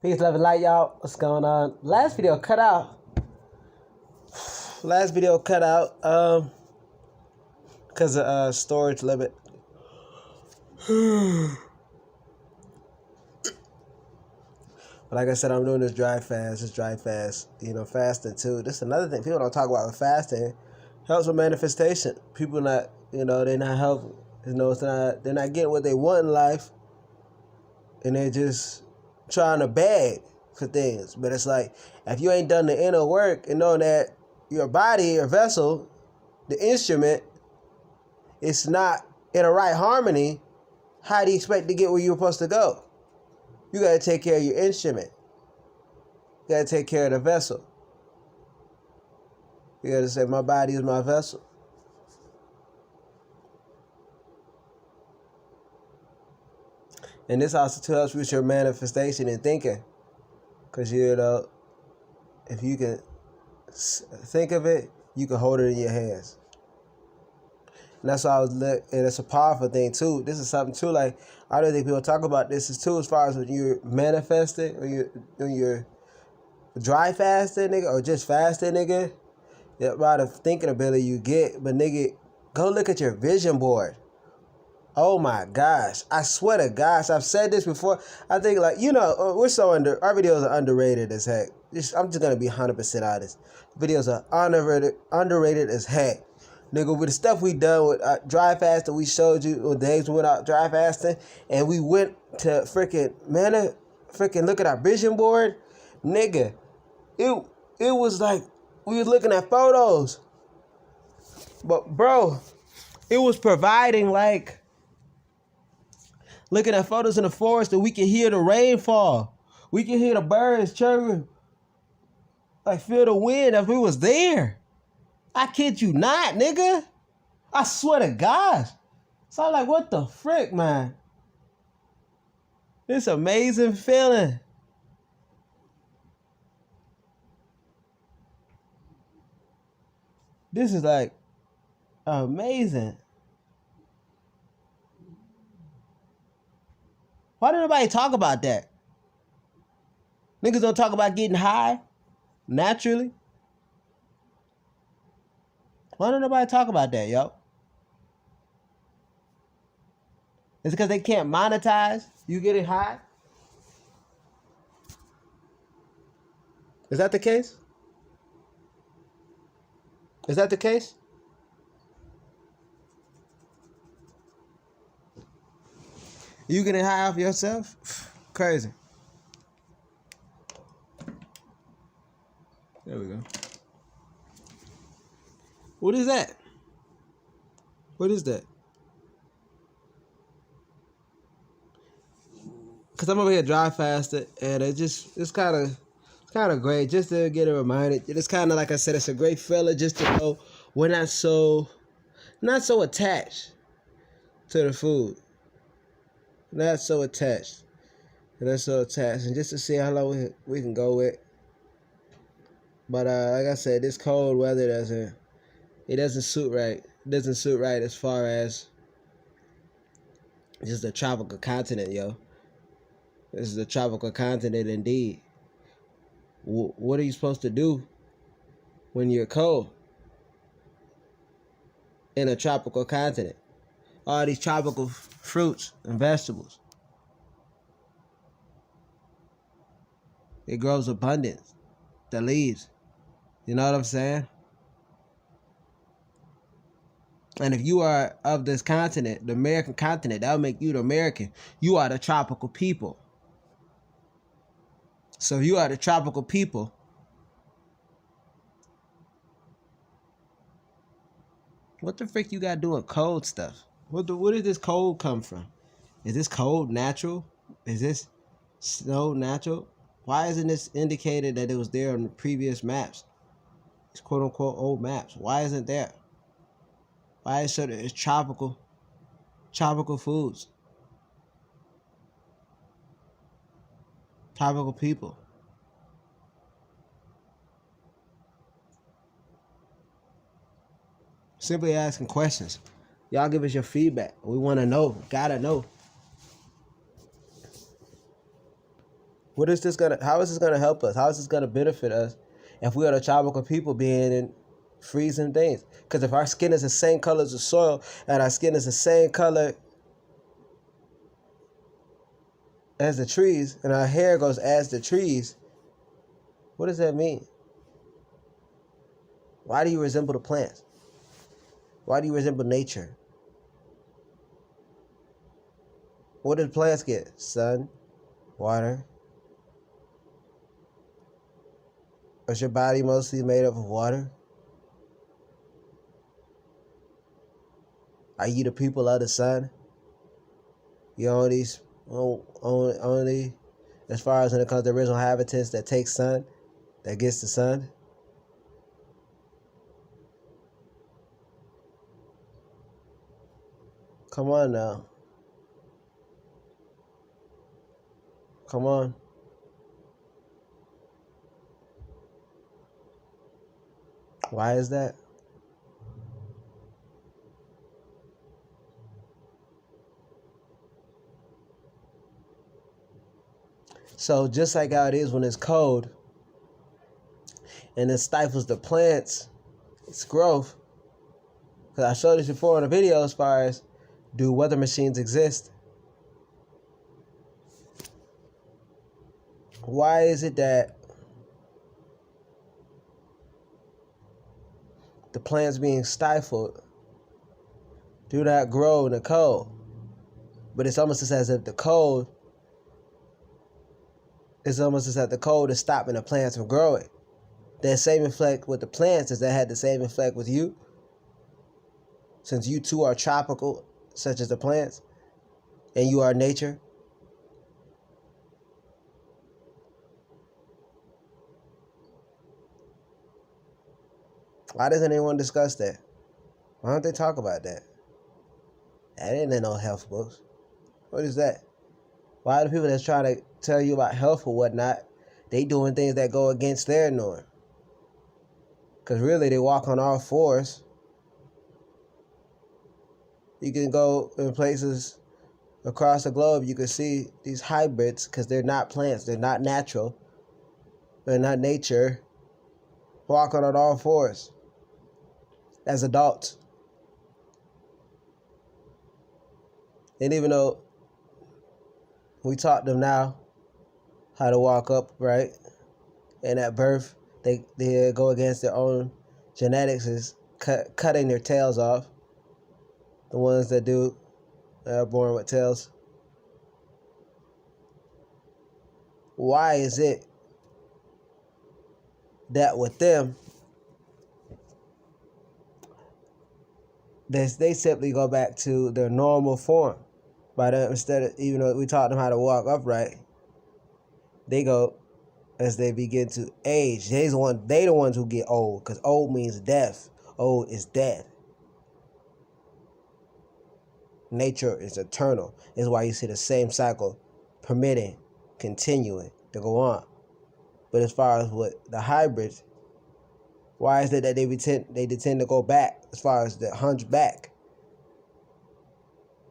Peace, love, and light, y'all. What's going on? Last video cut out. Because of storage limit. But like I said, I'm doing this dry fast. You know, fasting too. This is another thing people don't talk about with fasting. Helps with manifestation. People not, they're not helping. They're not getting what they want in life. And they're just trying to beg for things. But it's like, if you ain't done the inner work and know that your body, your vessel, the instrument, it's not in a right harmony, how do you expect to get where you're supposed to go? You got to take care of your instrument. You got to take care of the vessel. You got to say, my body is my vessel. And this also too helps with your manifestation and thinking. Because, if you can think of it, you can hold it in your hands. And that's why and it's a powerful thing too. This is something too, like, I don't think people talk about this is too, as far as when you're manifesting, when you're dry fasting, nigga, or just fasting, nigga. The amount of thinking ability you get, but nigga, go look at your vision board. Oh my gosh. I swear to gosh, I've said this before. I think, like, our videos are underrated as heck. I'm just going to be 100% honest. Videos are underrated as heck. Nigga, with the stuff we done with dry fasting, we showed you on days we went out dry fasting, and we went to freaking look at our vision board. Nigga, it was like we was looking at photos. But bro, it was providing, like, looking at photos in the forest that we can hear the rainfall. We can hear the birds chirping. Like, feel the wind if we was there. I kid you not, nigga. I swear to gosh. So I'm like, what the frick, man? This amazing feeling. This is like amazing. Why don't nobody talk about that? Niggas don't talk about getting high naturally. Why don't nobody talk about that, yo? It's because they can't monetize you getting high? Is that the case? Is that the case? You getting high off yourself? Crazy. There we go. What is that? What is that? Cause I'm over here dry fasted, and it's kind of great just to get it reminded. It's kind of, like I said, it's a great feeling just to know we're not so attached to the food. Not so attached. And just to see how long we can go with. But like I said, this cold weather doesn't suit right. It doesn't suit right as far as just the tropical continent, yo. This is a tropical continent indeed. What are you supposed to do when you're cold in a tropical continent? All these tropical fruits and vegetables. It grows abundance. The leaves. You know what I'm saying? And if you are of this continent, the American continent, that'll make you the American. You are the tropical people. So if you are the tropical people, what the frick you got doing cold stuff? Where did this cold come from? Is this cold natural? Is this snow natural? Why isn't this indicated that it was there on the previous maps? It's quote unquote old maps. Why isn't there? Why is it it's tropical foods? Tropical people. Simply asking questions. Y'all give us your feedback. We want to know. Gotta know. How is this gonna help us? How is this gonna benefit us if we are the tropical people being in freezing things? Because if our skin is the same color as the soil and our skin is the same color as the trees and our hair goes as the trees, what does that mean? Why do you resemble the plants? Why do you resemble nature? What do the plants get? Sun, water. Is your body mostly made up of water? Are you the people of the sun? You only, as far as when it comes to original inhabitants that take sun, that gets the sun? Come on now. Come on. Why is that? So just like how it is when it's cold and it stifles the plants, its growth, because I showed this before in a video as far as, do weather machines exist? Why is it that the plants being stifled do not grow in the cold? But it's almost as if the cold is stopping the plants from growing. That same effect with the plants, does that have the same effect with you? Since you too are tropical, such as the plants, and you are nature. Why doesn't anyone discuss that? Why don't they talk about that? That ain't in no health books. What is that? Why are the people that's trying to tell you about health or whatnot, they doing things that go against their norm? Because really, they walk on all fours. You can go in places across the globe, you can see these hybrids, because they're not plants, they're not natural, they're not nature, walking on all fours as adults. And even though we taught them now how to walk upright, and at birth they go against their own genetics, is cutting their tails off. The ones that are born with tails. Why is it that with them, they simply go back to their normal form? By them, instead of, even though we taught them how to walk upright, they go, as they begin to age, they the ones who get old, because old means death. Old is death. Nature is eternal. Is why you see the same cycle permitting, continuing to go on. But as far as what the hybrids, why is it that they tend to go back as far as the hunchback?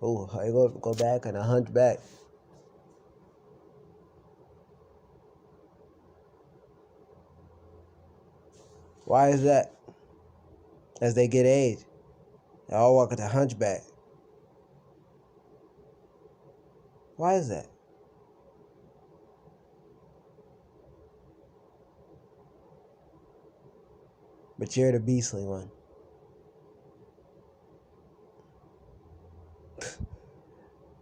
Oh, I go back and a hunchback. Why is that? As they get age, they all walk at the hunchback. Why is that? But you're the beastly one.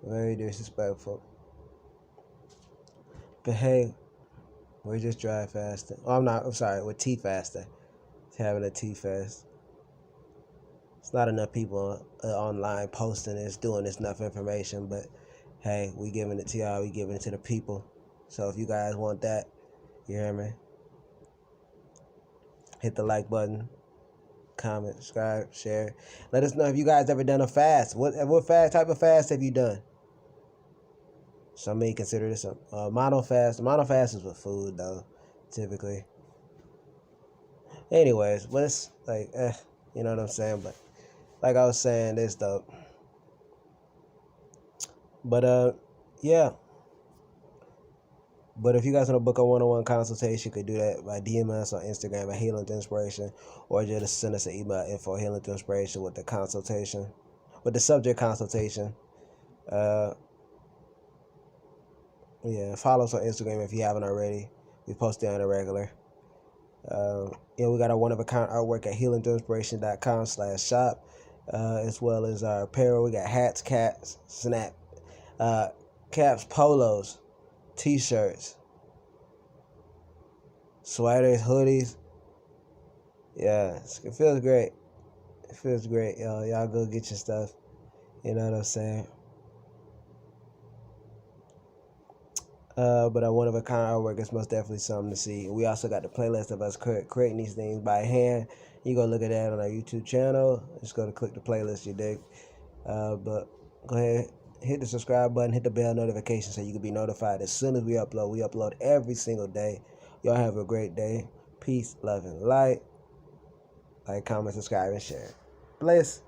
Very disrespectful. But hey, we're just dry fasting. Oh, I'm sorry, we're tea fasting. It's having a tea fast. It's not enough people online posting this, doing this, enough information, but hey, we giving it to y'all, we giving it to the people. So if you guys want that, you hear me? Hit the like button, comment, subscribe, share. Let us know if you guys ever done a fast. What type of fast have you done? Some may consider this a mono fast. Mono fast is with food, though, typically. Anyways, but it's like, you know what I'm saying? But like I was saying, this dope. But yeah, But if you guys want to book a one-on-one consultation, you could do that by DM us on Instagram at healingthroughinspiration, or just send us an email info@healingthroughinspiration with the consultation, with the subject consultation. Yeah, follow us on Instagram if you haven't already. We post there on a regular. We got our one-of-a-kind artwork at healingthroughinspiration.com/shop, as well as our apparel. We got hats, caps, caps, polos, t-shirts, sweaters, hoodies. Yeah, it feels great. It feels great, y'all. Y'all go get your stuff. You know what I'm saying? But our one-of-a-kind artwork is most definitely something to see. We also got the playlist of us creating these things by hand. You go look at that on our YouTube channel. Just go to click the playlist, you dig. But go ahead, hit the subscribe button, hit the bell notification so you can be notified as soon as we upload. We upload every single day. Y'all have a great day. Peace, love, and light. Like, comment, subscribe, and share. Bless.